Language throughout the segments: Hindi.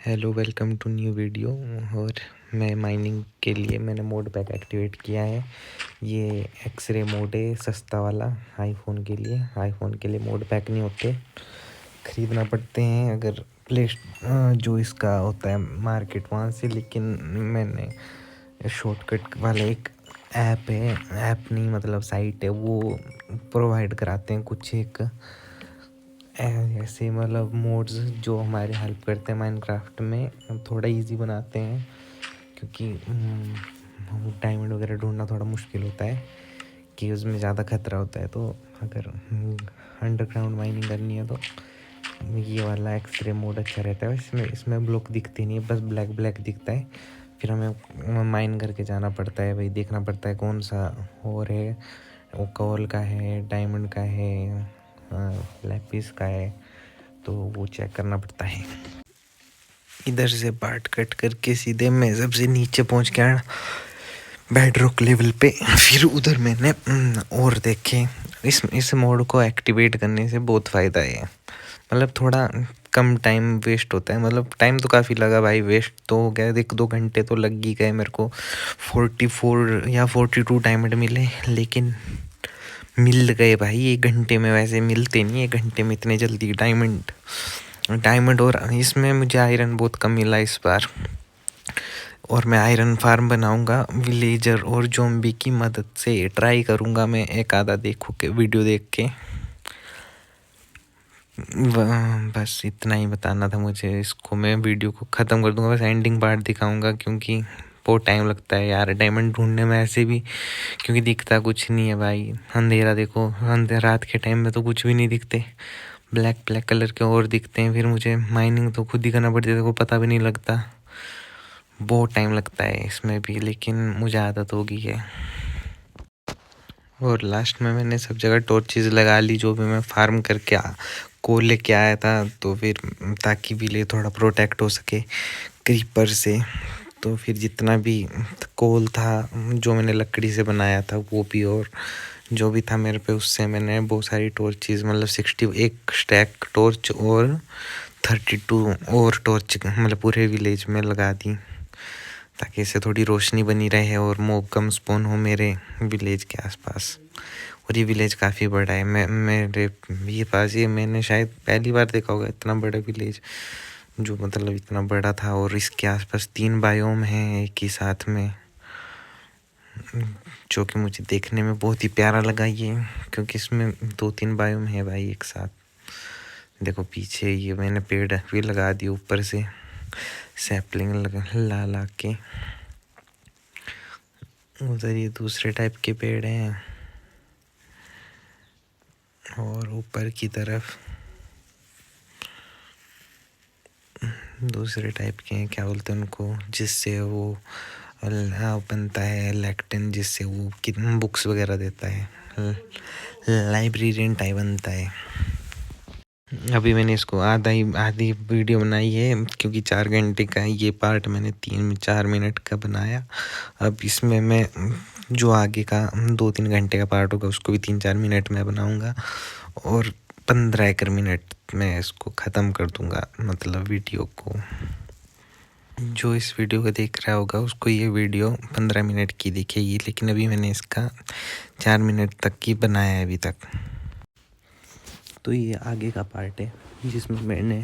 Hello, welcome to new video. और मैं माइनिंग के लिए मैंने मोड पैक एक्टिवेट किया है। ये एक्सरे मोड है, सस्ता वाला। आईफोन के लिए मोड पैक नहीं होते, ख़रीदना पड़ते हैं अगर प्ले जो इसका होता है मार्केट वहाँ से। लेकिन मैंने शॉर्टकट वाला एक ऐप नहीं मतलब साइट है, वो प्रोवाइड कराते हैं कुछ एक ऐसे मतलब मोड्स जो हमारे हेल्प करते हैं माइनक्राफ्ट में, थोड़ा इजी बनाते हैं। क्योंकि डायमंड वगैरह ढूंढना थोड़ा मुश्किल होता है कि उसमें ज़्यादा खतरा होता है। तो अगर अंडरग्राउंड माइनिंग करनी है तो ये वाला एक्सरे मोड अच्छा रहता है। इसमें ब्लॉक दिखते नहीं है, बस ब्लैक ब्लैक दिखता है। फिर हमें माइन करके जाना पड़ता है भाई, देखना पड़ता है कौन सा और है, वो कोल का है, डायमंड का है, लैपिस का है, तो वो चेक करना पड़ता है। इधर से पार्ट कट करके सीधे मैं सबसे नीचे पहुंच गया बेडरॉक लेवल पे। फिर उधर मैंने और देखे। इस मोड को एक्टिवेट करने से बहुत फ़ायदा है, मतलब थोड़ा कम टाइम वेस्ट होता है। मतलब टाइम तो काफ़ी लगा भाई, वेस्ट तो हो गया, 1-2 घंटे तो लग ही गए मेरे को। 44 या 42 डायमंड मिले, लेकिन मिल गए भाई 1 घंटे में। वैसे मिलते नहीं 1 घंटे में इतने जल्दी डायमंड। और इसमें मुझे आयरन बहुत कम मिला इस बार, और मैं आयरन फार्म बनाऊंगा विलेजर और ज़ॉम्बी की मदद से। ट्राई करूंगा मैं एक आधा वीडियो देख के। बस इतना ही बताना था मुझे। इसको मैं वीडियो को ख़त्म कर दूंगा, बस एंडिंग पार्ट दिखाऊंगा क्योंकि बहुत टाइम लगता है यार डायमंड ढूंढने में ऐसे भी, क्योंकि दिखता कुछ नहीं है भाई। अंधेरा देखो, रात के टाइम में तो कुछ भी नहीं दिखते, ब्लैक ब्लैक कलर के और दिखते हैं। फिर मुझे माइनिंग तो खुद ही करना पड़ती है, देखो पता भी नहीं लगता। बहुत टाइम लगता है इसमें भी, लेकिन मुझे आदत हो गई है। और लास्ट में मैंने सब जगह टॉर्चेस लगा ली जो भी मैं फार्म करके को लेके आया था, तो फिर ताकि विलेज थोड़ा प्रोटेक्ट हो सके क्रीपर से। तो फिर जितना भी कोल था जो मैंने लकड़ी से बनाया था वो भी, और जो भी था मेरे पे उससे मैंने बहुत सारी टॉर्चेस, मतलब 61 स्टैक टॉर्च और 32 और टॉर्च मतलब पूरे विलेज में लगा दी, ताकि इससे थोड़ी रोशनी बनी रहे और मॉब कम स्पॉन हो मेरे विलेज के आसपास। और ये विलेज काफ़ी बड़ा है, मेरे ये पास ये मैंने शायद पहली बार देखा होगा इतना बड़ा विलेज, जो मतलब इतना बड़ा था। और इसके आसपास 3 बायोम हैं एक ही साथ में, जो कि मुझे देखने में बहुत ही प्यारा लगा ये, क्योंकि इसमें 2-3 बायोम है भाई एक साथ। देखो पीछे ये मैंने पेड़ भी लगा दिए ऊपर से, सैपलिंग ला के। उधर ये दूसरे टाइप के पेड़ हैं, और ऊपर की तरफ दूसरे टाइप के हैं, क्या बोलते हैं उनको, जिससे वो बनता है लैक्टिन, जिससे वो कितने बुक्स वगैरह देता है, लाइब्रेरियन टाइप बनता है। अभी मैंने इसको आधी वीडियो बनाई है, क्योंकि 4 घंटे का है ये पार्ट, मैंने 3-4 मिनट का बनाया। अब इसमें मैं जो आगे का 2-3 घंटे का पार्ट होगा उसको भी 3-4 मिनट में बनाऊंगा, और 15 मिनट में इसको ख़त्म कर दूंगा, मतलब वीडियो को। जो इस वीडियो को देख रहा होगा उसको ये वीडियो 15 मिनट की दिखेगी, लेकिन अभी मैंने इसका 4 मिनट तक की बनाया है अभी तक। तो ये आगे का पार्ट है जिसमें मैंने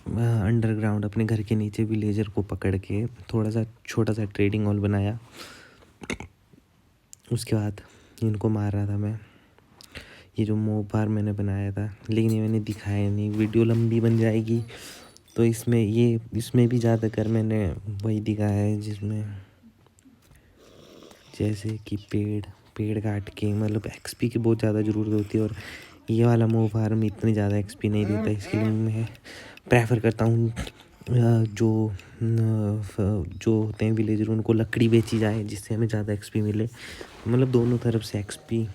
अंडरग्राउंड अपने घर के नीचे विलेजर को पकड़ के थोड़ा सा छोटा सा ट्रेडिंग हॉल बनाया। उसके बाद इनको मार रहा था मैं। ये जो मॉब फार्म मैंने बनाया था, लेकिन ये मैंने दिखाया नहीं, वीडियो लंबी बन जाएगी। तो इसमें भी ज़्यादातर मैंने वही दिखाया है, जिसमें जैसे कि पेड़ काट के, मतलब एक्सपी की बहुत ज़्यादा ज़रूरत होती है। और ये वाला मॉब फार्म इतनी ज़्यादा एक्सपी नहीं देता, इसके लिए मैं प्रेफर करता हूँ जो होते हैं विलेजर उनको लकड़ी बेची जाए, जिससे हमें ज़्यादा एक्सपी मिले, मतलब दोनों तरफ से एक्सपी।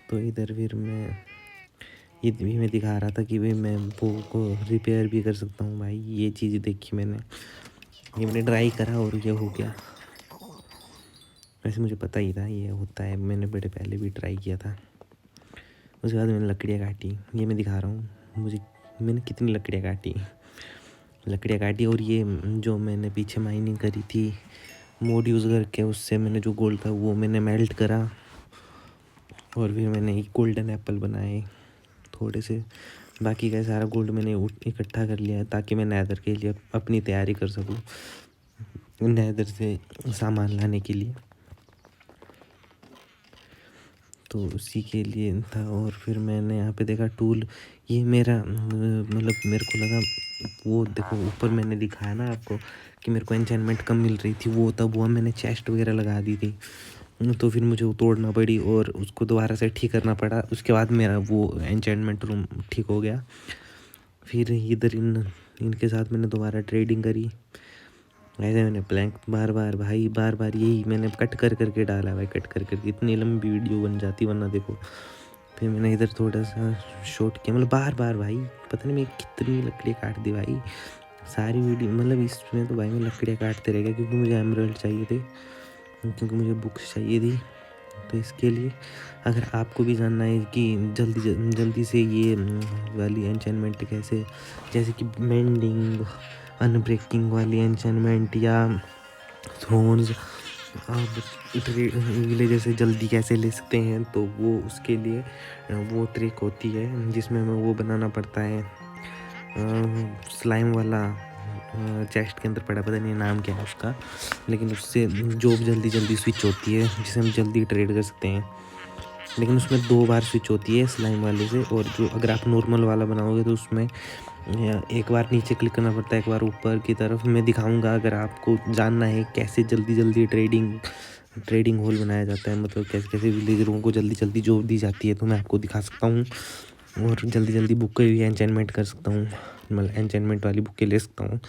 तो इधर फिर ये भी मैं दिखा रहा था कि भाई मैं वो को रिपेयर भी कर सकता हूँ भाई। ये चीज़ देखी ये मैंने ट्राई करा और ये हो गया। वैसे मुझे पता ही था ये होता है, मैंने बड़े पहले भी ट्राई किया था। उसके बाद मैंने लकड़ियाँ काटी, ये मैं दिखा रहा हूँ मैंने कितनी लकड़ियाँ काटी। लकड़ियाँ काटी। और ये जो मैंने पीछे माइनिंग करी थी मोड यूज़ करके, उससे मैंने जो गोल्ड था वो मैंने मेल्ट करा और फिर मैंने एक गोल्डन एप्पल बनाए थोड़े से। बाकी का सारा गोल्ड मैंने इकट्ठा कर लिया है ताकि मैं नेदर के लिए अपनी तैयारी कर सकूँ, नेदर से सामान लाने के लिए, तो उसी के लिए था। और फिर मैंने यहाँ पे देखा टूल, ये मेरा मतलब मेरे को लगा वो देखो ऊपर मैंने दिखाया ना आपको कि मेरे को एन्चेंटमेंट कम मिल रही थी, वो तब वो मैंने चेस्ट वगैरह लगा दी थी, तो फिर मुझे वो तोड़ना पड़ी और उसको दोबारा से ठीक करना पड़ा। उसके बाद मेरा वो एन्चेंटमेंट रूम ठीक हो गया। फिर इधर इनके साथ मैंने दोबारा ट्रेडिंग करी। ऐसे मैंने प्लैंक बार बार यही मैंने कट कर करके डाला भाई, कट कर करके इतनी लंबी वीडियो बन जाती वरना देखो। फिर मैंने इधर थोड़ा सा शॉर्ट किया, मतलब बार भाई पता नहीं मैं कितनी लकड़ियाँ काट दी भाई सारी वीडियो, मतलब इसमें तो भाई मैं लकड़ियाँ काटते रह गया क्योंकि मुझे एमराल्ड चाहिए थे, क्योंकि मुझे बुक्स चाहिए थी। तो इसके लिए अगर आपको भी जानना है कि जल्दी से ये वाली एन्चेंटमेंट कैसे, जैसे कि मेंडिंग अनब्रेकिंग वाली एन्चेंटमेंट या थ्रोन्स आप विलेजर से जल्दी कैसे ले सकते हैं, तो वो उसके लिए वो ट्रिक होती है जिसमें हमें वो बनाना पड़ता है स्लाइम वाला चेस्ट के अंदर पड़ा, पता नहीं नाम क्या है उसका, लेकिन उससे जॉब जल्दी स्विच होती है जिसे हम जल्दी ट्रेड कर सकते हैं। लेकिन उसमें 2 बार स्विच होती है स्लाइम वाले से, और जो अगर आप नॉर्मल वाला बनाओगे तो उसमें एक बार नीचे क्लिक करना पड़ता है, एक बार ऊपर की तरफ। मैं दिखाऊंगा अगर आपको जानना है कैसे जल्दी ट्रेडिंग होल बनाया जाता है, मतलब कैसे कैसे विलेजरों को जल्दी जॉब दी जाती है, तो मैं आपको दिखा सकता हूँ। और जल्दी बुक भी एन्चेंटमेंट कर सकता हूँ, मतलब एन्चेंटमेंट वाली बुक ले सकता हूँ,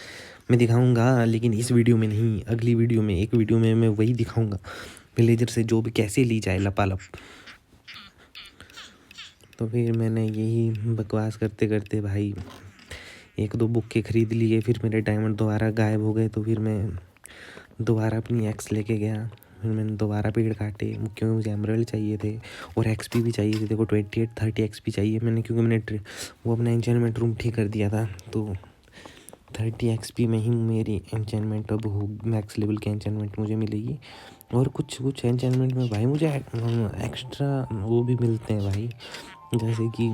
मैं दिखाऊंगा। लेकिन इस वीडियो में नहीं, अगली वीडियो में, एक वीडियो में मैं वही दिखाऊंगा विलेजर से जॉब कैसे ली जाए लपालप। तो फिर मैंने यही बकवास करते करते भाई 1-2 बुक्के ख़रीद लिए। फिर मेरे डायमंड दोबारा गायब हो गए, तो फिर मैं दोबारा अपनी एक्स लेके गया। फिर मैंने दोबारा पेड़ काटे क्योंकि मुझे एमराल्ड चाहिए थे और एक्सपी भी चाहिए थे। देखो 28-30 एक्सपी चाहिए मैंने, क्योंकि मैंने वो अपना एन्चेंटमेंट रूम ठीक कर दिया था, तो 30 एक्सपी में ही मेरी एन्चेंटमेंट अब हो, मैक्स लेवल की एन्चेंटमेंट मुझे मिलेगी। और कुछ एन्चेंटमेंट में भाई मुझे एक्स्ट्रा वो भी मिलते हैं भाई, जैसे कि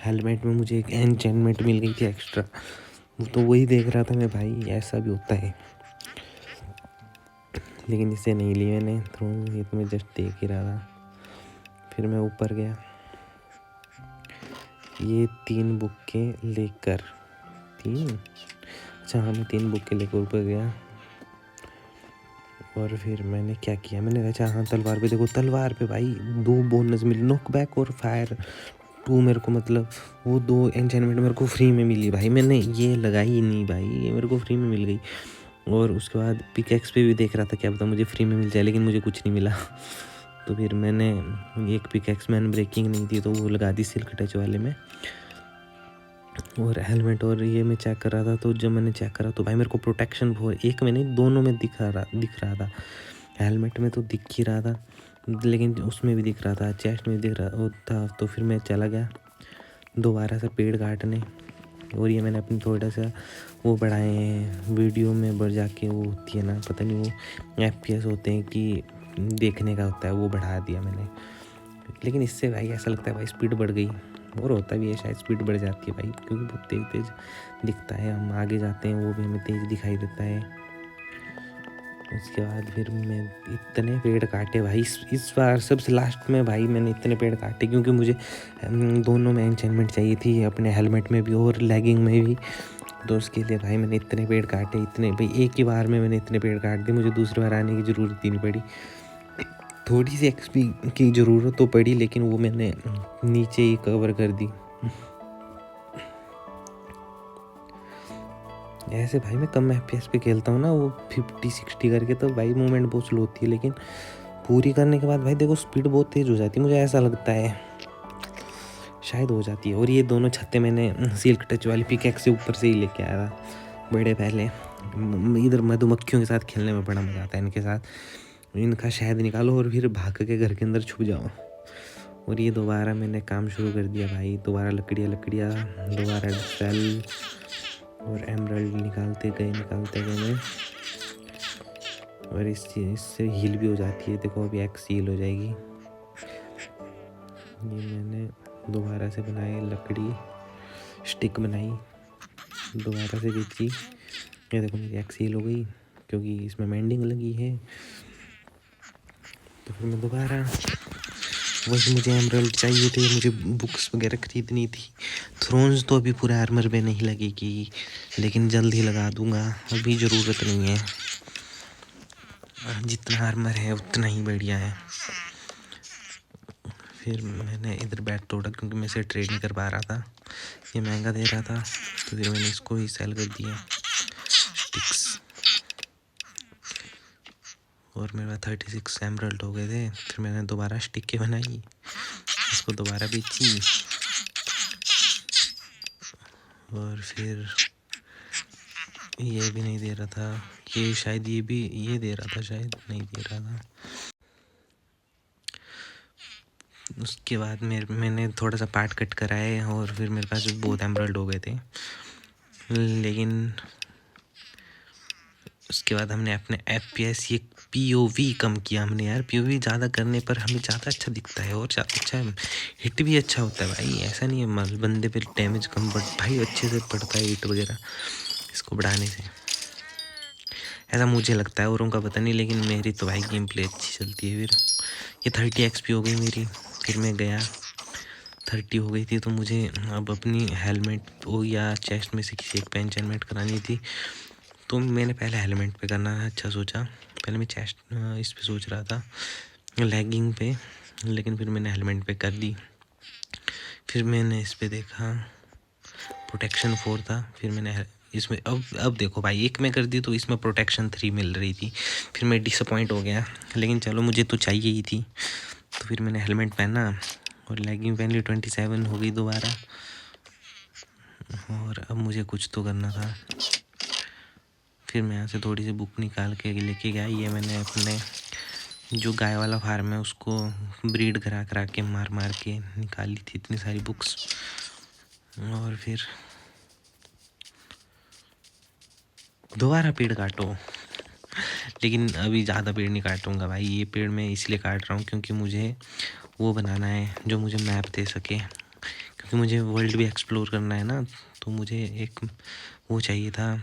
हेलमेट में मुझे एक एन्चेंटमेंट मिल गई थी एक्स्ट्रा, तो वही देख रहा था मैं भाई ऐसा भी होता है। लेकिन इसे नहीं ली मैंने, तो ये तो मैं जस्ट देख ही रहा था। फिर मैं ऊपर गया, ये 3 बुक्के लेकर 3 बुक्के लेकर ऊपर गया। और फिर मैंने क्या किया, मैंने अच्छा हाँ तलवार पे देखो, तलवार पे भाई 2 बोनस मिली, नॉकबैक और फायर 2 मेरे को, मतलब वो 2 एन्चेंटमेंट मेरे को फ्री में मिली भाई, मैंने ये लगाई ही नहीं भाई, ये मेरे को फ्री में मिल गई। और उसके बाद पिकैक्स पे भी देख रहा था क्या पता मुझे फ्री में मिल जाए, लेकिन मुझे कुछ नहीं मिला। तो फिर मैंने एक पिकैक्स में ब्रेकिंग नहीं थी, तो वो लगा दी सिल्क टच वाले में। और हेलमेट और ये मैं चेक कर रहा था, तो जब मैंने चेक करा तो भाई मेरे को प्रोटेक्शन एक में नहीं, दोनों में दिख रहा था। हेलमेट में तो दिख ही रहा था, लेकिन उसमें भी दिख रहा था, चेस्ट में भी दिख रहा था। तो फिर मैं चला गया दोबारा से पेड़ काटने। और ये मैंने अपनी थोड़ा सा वो बढ़ाए हैं, वीडियो में बढ़ जाके वो होती है ना, पता नहीं वो FPS होते हैं कि देखने का होता है, वो बढ़ा दिया मैंने। लेकिन इससे भाई ऐसा लगता है भाई स्पीड बढ़ गई, और होता भी है शायद स्पीड बढ़ जाती है भाई, क्योंकि बहुत तेज़ दिखता है। हम आगे जाते हैं वो भी हमें तेज़ दिखाई देता है। उसके बाद फिर मैं इतने पेड़ काटे भाई, इस बार सबसे लास्ट में भाई मैंने इतने पेड़ काटे क्योंकि मुझे दोनों में एन्चेंटमेंट चाहिए थी, अपने हेलमेट में भी और लेगिंग में भी। तो उसके लिए भाई मैंने इतने पेड़ काटे, इतने भाई एक ही बार में मैंने इतने पेड़ काट दिए, मुझे दूसरी बार आने की ज़रूरत ही नहीं पड़ी। थोड़ी सी एक्सपी की ज़रूरत तो पड़ी, लेकिन वो मैंने नीचे ही कवर कर दी। ऐसे भाई मैं कम FPS पे खेलता हूँ ना, वो 50-60 करके, तो भाई मूवमेंट बहुत स्लो होती है, लेकिन पूरी करने के बाद भाई देखो स्पीड बहुत तेज़ हो जाती है, मुझे ऐसा लगता है शायद हो जाती है। और ये दोनों छत्ते मैंने सिल्क टच वाली पिकैक्स से ऊपर से ही लेके आया था बड़े पहले। इधर मधुमक्खियों के साथ खेलने में बड़ा मज़ा आता है, इनके साथ इनका शहद निकालो और फिर भाग के घर के अंदर छुप जाओ। और ये दोबारा मैंने काम शुरू कर दिया भाई, दोबारा लकड़ियाँ दोबारा सेल, और एमराल्ड निकालते गए मैं, और इससे हील भी हो जाती है। देखो अभी एक्स हील हो जाएगी। ये मैंने दोबारा से बनाए, लकड़ी स्टिक बनाई, दोबारा से बेची। ये देखो मेरी एक्स हील हो गई क्योंकि इसमें मेंडिंग लगी है। तो फिर मैं दोबारा, वही मुझे एमराल्ड चाहिए थे, मुझे बुक्स वगैरह खरीदनी थी। थ्रोन्स तो अभी पूरे आर्मर में नहीं लगेगी, लेकिन जल्द ही लगा दूंगा, अभी ज़रूरत नहीं है। जितना आर्मर है उतना ही बढ़िया है। फिर मैंने इधर बैट तोड़ा क्योंकि मैं इसे ट्रेड नहीं कर पा रहा था, ये महंगा दे रहा था, तो फिर मैंने इसको ही सेल कर दिया स्टिक्स। और मेरे पास 36 एमराल्ड हो गए थे। फिर मैंने दोबारा स्टिक बनाई, इसको दोबारा बेची, और फिर ये भी नहीं दे रहा था, ये शायद ये भी ये दे रहा था, शायद नहीं दे रहा था। उसके बाद मैंने थोड़ा सा पार्ट कट कराए और फिर मेरे पास बहुत एमराल्ड हो गए थे। लेकिन उसके बाद हमने अपने FPS ये POV कम किया हमने यार। POV ज़्यादा करने पर हमें ज़्यादा अच्छा दिखता है और ज़्यादा अच्छा हिट भी अच्छा होता है भाई। ऐसा नहीं है बंदे पे डैमेज कम भाई अच्छे से पड़ता है हिट वगैरह इसको बढ़ाने से, ऐसा मुझे लगता है, औरों का पता नहीं, लेकिन मेरी तो भाई गेम प्ले अच्छी चलती है। फिर ये 30 XP हो गई मेरी। फिर मैं गया, 30 हो गई थी, तो मुझे अब अपनी हेलमेट हो या चेस्ट में से किसी एक पे एन्चेंटमेंट करानी थी। तो मैंने पहले हेलमेट पे करना है, अच्छा सोचा। पहले मैं चेस्ट इस पे सोच रहा था, लेगिंग पे, लेकिन फिर मैंने हेलमेट पे कर दी। फिर मैंने इस पे देखा, प्रोटेक्शन 4 था। फिर मैंने इसमें अब देखो भाई, एक में कर दी तो इसमें प्रोटेक्शन 3 मिल रही थी। फिर मैं डिसअपॉइंट हो गया, लेकिन चलो मुझे तो चाहिए ही थी। तो फिर मैंने हेलमेट पहना और लेगिंग पहन ली, 27 हो गई दोबारा। और अब मुझे कुछ तो करना था। फिर मैं यहाँ से थोड़ी सी बुक निकाल के लेके गया। ये मैंने अपने जो गाय वाला फार्म है उसको ब्रीड करा करा के मार के निकाली थी इतनी सारी बुक्स। और फिर दोबारा पेड़ काटो, लेकिन अभी ज़्यादा पेड़ नहीं काटूंगा भाई। ये पेड़ मैं इसलिए काट रहा हूँ क्योंकि मुझे वो बनाना है जो मुझे मैप दे सके, क्योंकि मुझे वर्ल्ड भी एक्सप्लोर करना है ना। तो मुझे एक वो चाहिए था,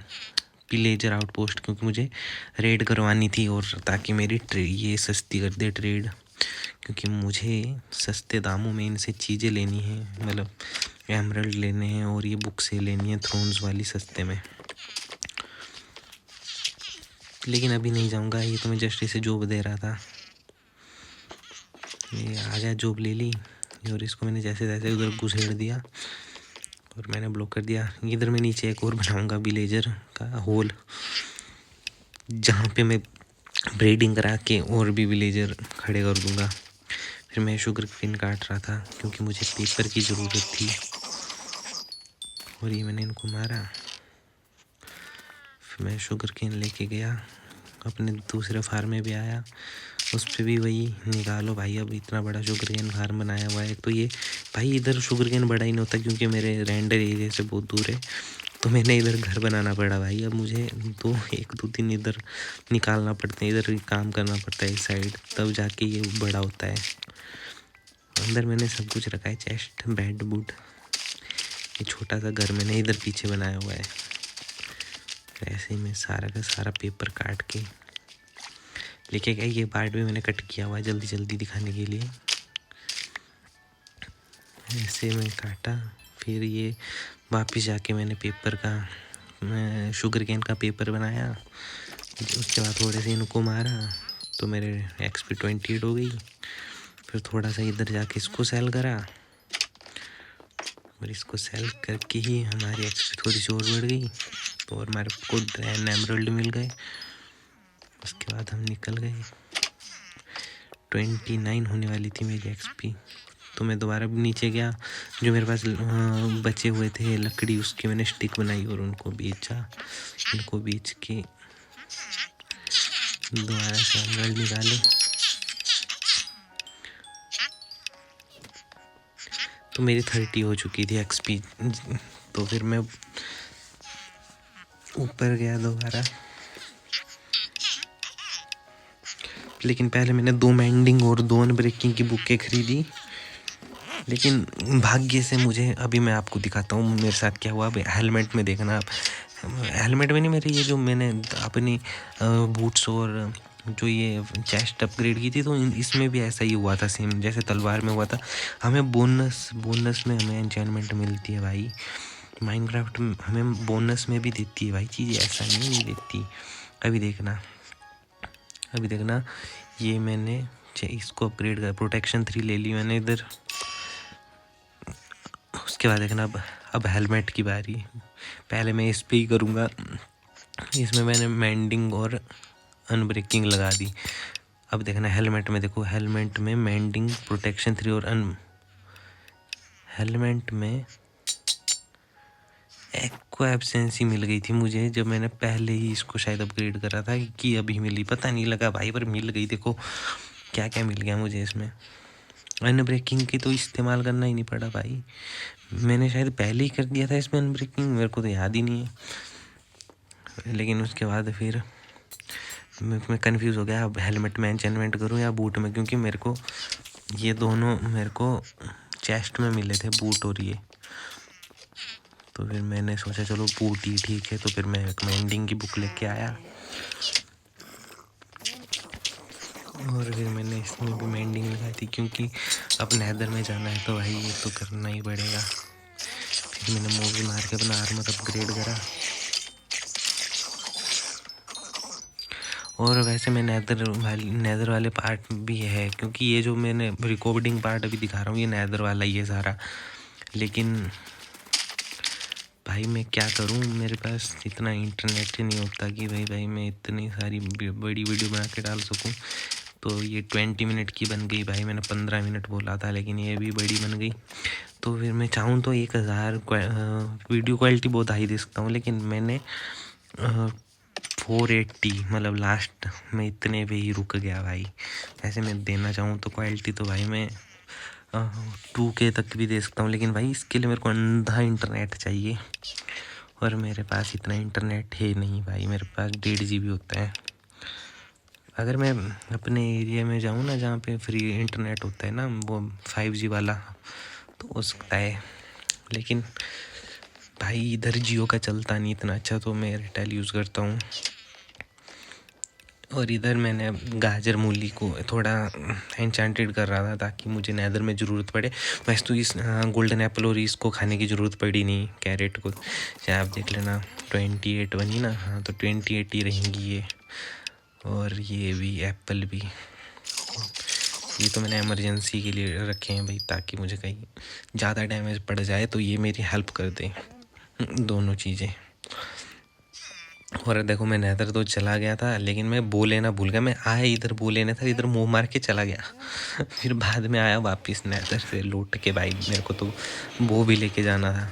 विलेजर आउटपोस्ट, क्योंकि मुझे रेड करवानी थी, और ताकि मेरी ये सस्ती कर दे ट्रेड, क्योंकि मुझे सस्ते दामों में इनसे चीज़ें लेनी है, मतलब एमराल्ड लेने हैं और ये बुक से लेनी है थ्रोन्स वाली सस्ते में। लेकिन अभी नहीं जाऊंगा, ये तो मैं जस्ट इसे जॉब दे रहा था। ये आ गया, जॉब ले ली, और इसको मैंने जैसे तैसे उधर घुसेड़ दिया और मैंने ब्लॉक कर दिया। इधर मैं नीचे एक और बनाऊंगा विलेजर का होल, जहाँ पे मैं ब्रीडिंग करा के और भी विलेजर खड़े कर दूंगा। फिर मैं शुगर केन काट रहा था क्योंकि मुझे पेपर की ज़रूरत थी, और ये मैंने इनको मारा। फिर मैं शुगर केन लेके गया, अपने दूसरे फार्म में भी आया, उस पर भी वही निकालो भाई। अब इतना बड़ा शुगर केन फार्म बनाया हुआ है। तो ये भाई इधर शुगर केन बड़ा ही नहीं होता क्योंकि मेरे रेंडर एरिया से बहुत दूर है, तो मैंने इधर घर बनाना पड़ा भाई। अब मुझे 1-2 दिन इधर निकालना पड़ते हैं, इधर काम करना पड़ता है इस साइड, तब जाके ये बड़ा होता है। अंदर मैंने सब कुछ रखा है, चेस्ट, बेड, वुड। ये छोटा सा घर मैंने इधर पीछे बनाया हुआ है। ऐसे ही मैं सारा का सारा पेपर काट के लेके गया। ये पार्ट भी मैंने कट किया हुआ है जल्दी जल्दी दिखाने के लिए। ऐसे मैं काटा, फिर ये वापस जाके मैंने पेपर का शुगर केन का पेपर बनाया। उसके बाद थोड़े से इनको मारा तो मेरे XP 28 हो गई। फिर थोड़ा सा इधर जाके इसको सेल करा, और इसको सेल करके ही हमारी XP थोड़ी सी और बढ़ गई, तो और हमारे को एमराल्ड मिल गए। उसके बाद हम निकल गए। 29 होने वाली थी मेरी XP, तो मैं दोबारा भी नीचे गया। जो मेरे पास बचे हुए थे लकड़ी, उसके मैंने स्टिक बनाई और उनको बेचा। उनको बेच के दोबारा से एमराल्ड निकाले। तो मेरी 30 हो चुकी थी XP। तो फिर मैं ऊपर गया दोबारा, लेकिन पहले मैंने 2 मेंडिंग और 2 अनब्रेकिंग की बुकें खरीदी। लेकिन भाग्य से मुझे, अभी मैं आपको दिखाता हूँ मेरे साथ क्या हुआ। अभी हेलमेट में देखना आप, हेलमेट में नहीं, मेरे ये जो मैंने अपनी बूट्स और जो ये चेस्ट अपग्रेड की थी, तो इसमें भी ऐसा ही हुआ था, सेम जैसे तलवार में हुआ था। हमें बोनस में हमें एन्चेंटमेंट मिलती है भाई। माइनक्राफ्ट हमें बोनस में भी देती है भाई चीज़, ऐसा नहीं देती। अभी देखना ये मैंने इसको अपग्रेड कर प्रोटेक्शन 3 ले ली मैंने इधर। उसके बाद देखना अब हेलमेट की बारी। पहले मैं इस पे ही करूँगा। इसमें मैंने मेंडिंग और अनब्रेकिंग लगा दी। अब देखना हेलमेट में, देखो हेलमेट में मेंडिंग, प्रोटेक्शन 3 और हेलमेट में एक्वा एब्सेंसी मिल गई थी मुझे, जब मैंने पहले ही इसको शायद अपग्रेड करा था कि अभी मिली, पता नहीं लगा भाई, पर मिल गई। देखो क्या क्या मिल गया मुझे इसमें। अनब्रेकिंग की तो इस्तेमाल करना ही नहीं पड़ा भाई, मैंने शायद पहले ही कर दिया था इसमें अनब्रेकिंग, मेरे को तो याद ही नहीं है। लेकिन उसके बाद फिर मैं कंफ्यूज हो गया, अब हेलमेट में एन्चेंटमेंट करूँ या बूट में, क्योंकि मेरे को ये दोनों मेरे को चेस्ट में मिले थे, बूट और ये। तो फिर मैंने सोचा चलो बूट ही ठीक है, तो फिर मैं एक मेंडिंग की बुक लेके आया और फिर मैंने इसमें भी मेंडिंग लगाई थी, क्योंकि अब नेदर में जाना है तो भाई ये तो करना ही पड़ेगा। फिर मैंने मूवी मार के अपना आर्मर अपग्रेड करा। और वैसे मैं नेदर वाले पार्ट भी है, क्योंकि ये जो मैंने रिकॉर्डिंग पार्ट अभी दिखा रहा हूँ ये नेदर वाला ही है सारा। लेकिन भाई मैं क्या करूँ, मेरे पास इतना इंटरनेट ही नहीं होता कि भाई मैं इतनी सारी बड़ी वीडियो बना के डाल सकूँ। तो ये 20 मिनट की बन गई भाई, मैंने 15 मिनट बोला था, लेकिन ये भी बड़ी बन गई। तो फिर मैं चाहूँ तो 1000 वीडियो क्वालिटी बहुत हाई दे सकता हूँ, लेकिन मैंने 480 मतलब लास्ट में इतने पे ही रुक गया भाई। ऐसे मैं देना चाहूँ तो क्वालिटी तो भाई मैं 2K तक भी दे सकता हूँ, लेकिन भाई इसके लिए मेरे को अंधा इंटरनेट चाहिए, और मेरे पास इतना इंटरनेट है नहीं भाई, मेरे पास 1.5 GB होता है। अगर मैं अपने एरिया में जाऊँ ना, जहाँ पे फ्री इंटरनेट होता है ना, वो 5G वाला, तो हो सकता है। लेकिन भाई इधर जियो का चलता नहीं इतना अच्छा, तो मैं एयरटेल यूज़ करता हूँ। और इधर मैंने गाजर मूली को थोड़ा एन्चेंटेड कर रहा था, ताकि मुझे नेदर में ज़रूरत पड़े। वैसे तो इस गोल्डन एप्पल और इसको खाने की ज़रूरत पड़ी नहीं, कैरेट को। चाहे आप देख लेना 28 बनी ना, हाँ तो 28 ही रहेंगी ये। और ये भी एप्पल भी, ये तो मैंने इमरजेंसी के लिए रखे हैं भाई, ताकि मुझे कहीं ज़्यादा डैमेज पड़ जाए तो ये मेरी हेल्प कर दे, दोनों चीज़ें। और देखो मैं नेदर तो चला गया था, लेकिन मैं बो लेना भूल गया। मैं आया इधर बो लेना था, इधर मुंह मार के चला गया। फिर बाद में आया वापस नेदर से लौट के भाई, मेरे को तो बो भी लेके जाना था।